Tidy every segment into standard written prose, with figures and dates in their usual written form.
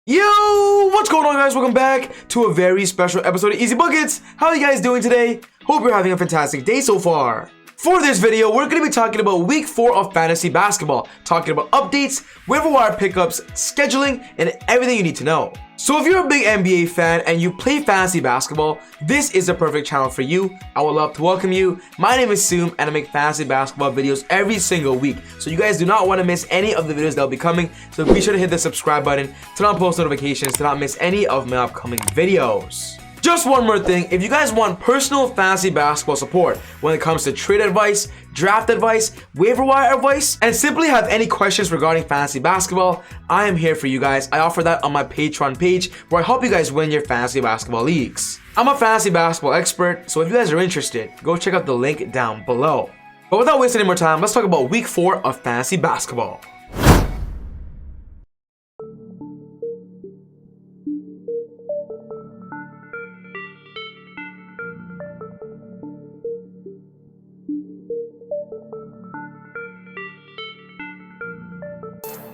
Yo, what's going on, guys? Welcome back to a very special episode of ezBUCKETZ. How are you guys doing today? Hope you're having a fantastic day so far. For this video, we're going to be talking about week 4 of fantasy basketball, talking about updates, waiver wire pickups, scheduling, and everything you need to know. So if you're a big NBA fan and you play fantasy basketball, this is the perfect channel for you. I would love to welcome you. My name is Soom and I make fantasy basketball videos every single week. So you guys do not want to miss any of the videos that will be coming. So be sure to hit the subscribe button, turn on post notifications to not miss any of my upcoming videos. Just one more thing, if you guys want personal fantasy basketball support when it comes to trade advice, draft advice, waiver wire advice, and simply have any questions regarding fantasy basketball, I am here for you guys. I offer that on my Patreon page where I help you guys win your fantasy basketball leagues. I'm a fantasy basketball expert, so if you guys are interested, go check out the link down below. But without wasting any more time, let's talk about week 4 of fantasy basketball.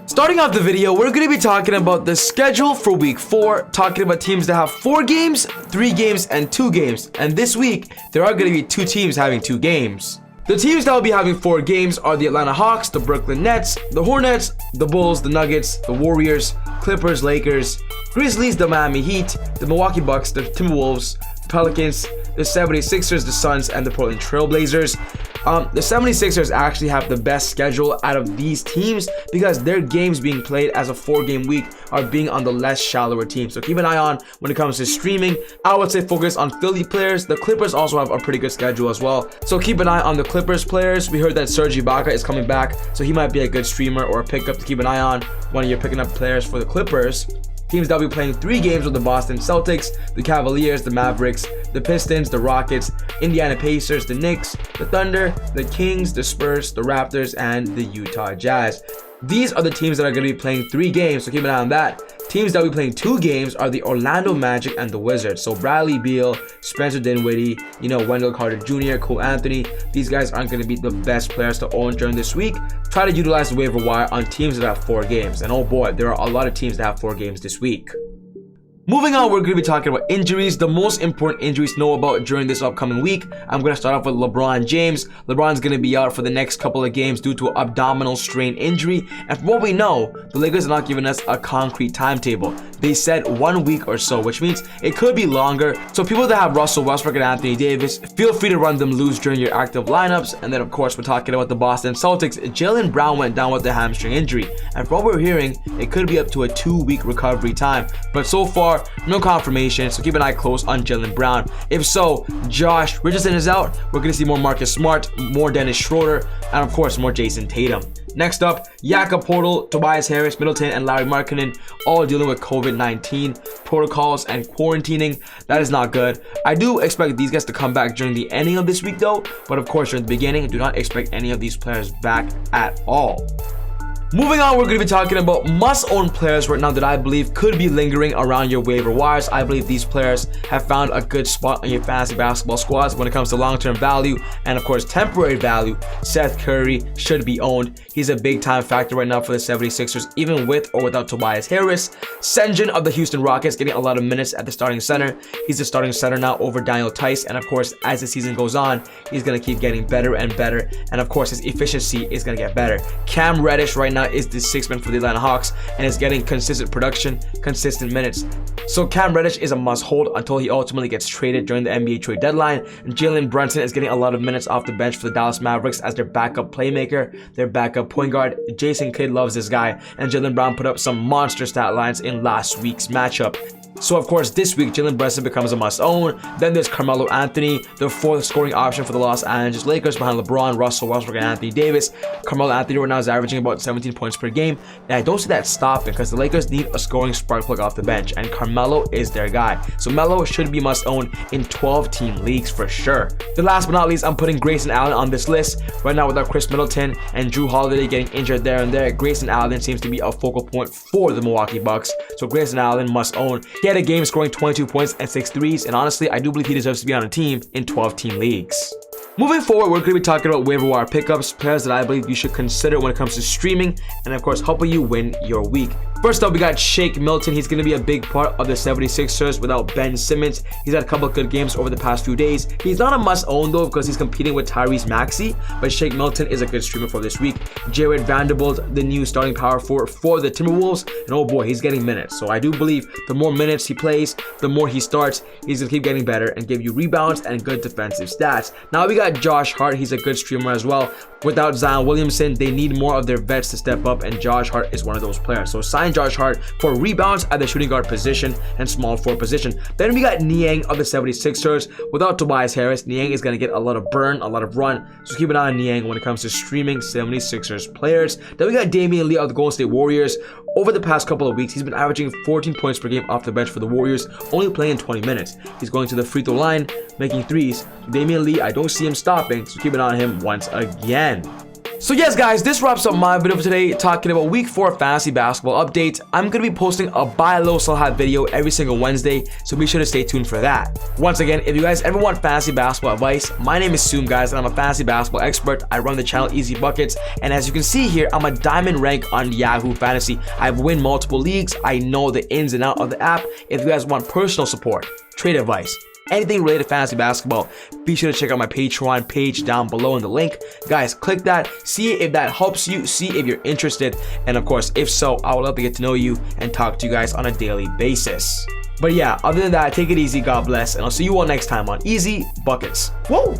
Starting off the video, we're going to be talking about the schedule for week 4, talking about teams that have 4 games, 3 games, and 2 games. And this week, there are going to be 2 teams having 2 games. The teams that will be having 4 games are the Atlanta Hawks, the Brooklyn Nets, the Hornets, the Bulls, the Nuggets, the Warriors, Clippers, Lakers, Grizzlies, the Miami Heat, the Milwaukee Bucks, the Timberwolves, the Pelicans, the 76ers, the Suns, and the Portland Trail Blazers. The 76ers actually have the best schedule out of these teams because their games being played as a 4-game week are being on the less shallower team. So keep an eye on when it comes to streaming. I would say focus on Philly players. The Clippers also have a pretty good schedule as well. So keep an eye on the Clippers players. We heard that ezBUCKETZ is coming back, so he might be a good streamer or a pickup to keep an eye on when you're picking up players for the Clippers. Teams that will be playing 3 games with the Boston Celtics, the Cavaliers, the Mavericks, the Pistons, the Rockets, Indiana Pacers, the Knicks, the Thunder, the Kings, the Spurs, the Raptors, and the Utah Jazz. These are the teams that are going to be playing 3 games, so keep an eye on that. Teams that will be playing 2 games are the Orlando Magic and the Wizards. So Bradley Beal, Spencer Dinwiddie, Wendell Carter Jr., Cole Anthony. These guys aren't going to be the best players to own during this week. Try to utilize the waiver wire on teams that have 4 games. And oh boy, there are a lot of teams that have 4 games this week. Moving on, we're going to be talking about injuries, the most important injuries to know about during this upcoming week. I'm going to start off with LeBron James. LeBron's going to be out for the next couple of games due to an abdominal strain injury. And from what we know, the Lakers are not giving us a concrete timetable. They said 1 week or so, which means it could be longer. So people that have Russell Westbrook and Anthony Davis, feel free to run them loose during your active lineups. And then, of course, we're talking about the Boston Celtics. Jaylen Brown went down with a hamstring injury. And from what we're hearing, it could be up to a 2-week recovery time. But so far, no confirmation, so keep an eye close on Jaylen Brown. If so, Josh Richardson is out. We're going to see more Marcus Smart, more Dennis Schroeder, and of course, more Jason Tatum. Next up, Jakob Poeltl, Tobias Harris, Middleton, and Larry Markkinen all dealing with COVID-19 protocols and quarantining. That is not good. I do expect these guys to come back during the ending of this week though, but of course, during the beginning, do not expect any of these players back at all. Moving on, we're going to be talking about must-own players right now that I believe could be lingering around your waiver wires. I believe these players have found a good spot on your fantasy basketball squads when it comes to long-term value and, of course, temporary value. Seth Curry should be owned. He's a big-time factor right now for the 76ers, even with or without Tobias Harris. Sengun of the Houston Rockets getting a lot of minutes at the starting center. He's the starting center now over Daniel Tice, and, of course, as the season goes on, he's going to keep getting better and better, and, of course, his efficiency is going to get better. Cam Reddish right now is the 6th man for the Atlanta Hawks and is getting consistent production, consistent minutes. So Cam Reddish is a must-hold until he ultimately gets traded during the NBA trade deadline. And Jalen Brunson is getting a lot of minutes off the bench for the Dallas Mavericks as their backup playmaker, their backup point guard. Jason Kidd loves this guy, and Jaylen Brown put up some monster stat lines in last week's matchup. So, of course, this week, Jalen Brunson becomes a must-own. Then there's Carmelo Anthony, the 4th scoring option for the Los Angeles Lakers behind LeBron, Russell Westbrook, and Anthony Davis. Carmelo Anthony right now is averaging about 17 points per game. And I don't see that stopping because the Lakers need a scoring spark plug off the bench, and Carmelo is their guy. So Melo should be must-own in 12-team leagues for sure. The last but not least, I'm putting Grayson Allen on this list. Right now, without Chris Middleton and Drew Holiday getting injured there and there, Grayson Allen seems to be a focal point for the Milwaukee Bucks. So Grayson Allen must-own. He had a game scoring 22 points and 6 threes, and honestly, I do believe he deserves to be on a team in 12-team leagues. Moving forward, we're going to be talking about waiver wire pickups, players that I believe you should consider when it comes to streaming, and of course, helping you win your week. First up, we got Shake Milton. He's going to be a big part of the 76ers without Ben Simmons. He's had a couple of good games over the past few days. He's not a must-own though because he's competing with Tyrese Maxey, but Shake Milton is a good streamer for this week. Jared Vanderbilt, the new starting power forward for the Timberwolves, and oh boy, he's getting minutes. So I do believe the more minutes he plays, the more he starts, he's going to keep getting better and give you rebounds and good defensive stats. Now we got Josh Hart. He's a good streamer as well. Without Zion Williamson, they need more of their vets to step up, and Josh Hart is one of those players. So sign Josh Hart for rebounds at the shooting guard position and small forward position. Then we got Niang of the 76ers. Without Tobias Harris, Niang is going to get a lot of burn, a lot of run. So keep an eye on Niang when it comes to streaming 76ers players. Then we got Damian Lee of the Golden State Warriors. Over the past couple of weeks, he's been averaging 14 points per game off the bench for the Warriors, only playing 20 minutes. He's going to the free throw line, making threes. Damian Lee, I don't see him stopping, so keep an eye on him once again. So yes guys, this wraps up my video for today, talking about week 4 fantasy basketball update. I'm going to be posting a buy low sell high video every single Wednesday, so be sure to stay tuned for that. Once again, if you guys ever want fantasy basketball advice, my name is Soom guys, and I'm a fantasy basketball expert. I run the channel ezBUCKETZ, and as you can see here, I'm a diamond rank on Yahoo Fantasy. I've won multiple leagues. I know the ins and outs of the app. If you guys want personal support, trade advice, anything related to fantasy basketball, be sure to check out my Patreon page down below in the link. Guys, click that, see if that helps you, see if you're interested, and of course, if so, I would love to get to know you and talk to you guys on a daily basis. But yeah, other than that, take it easy, God bless, and I'll see you all next time on ezBUCKETZ. Whoa!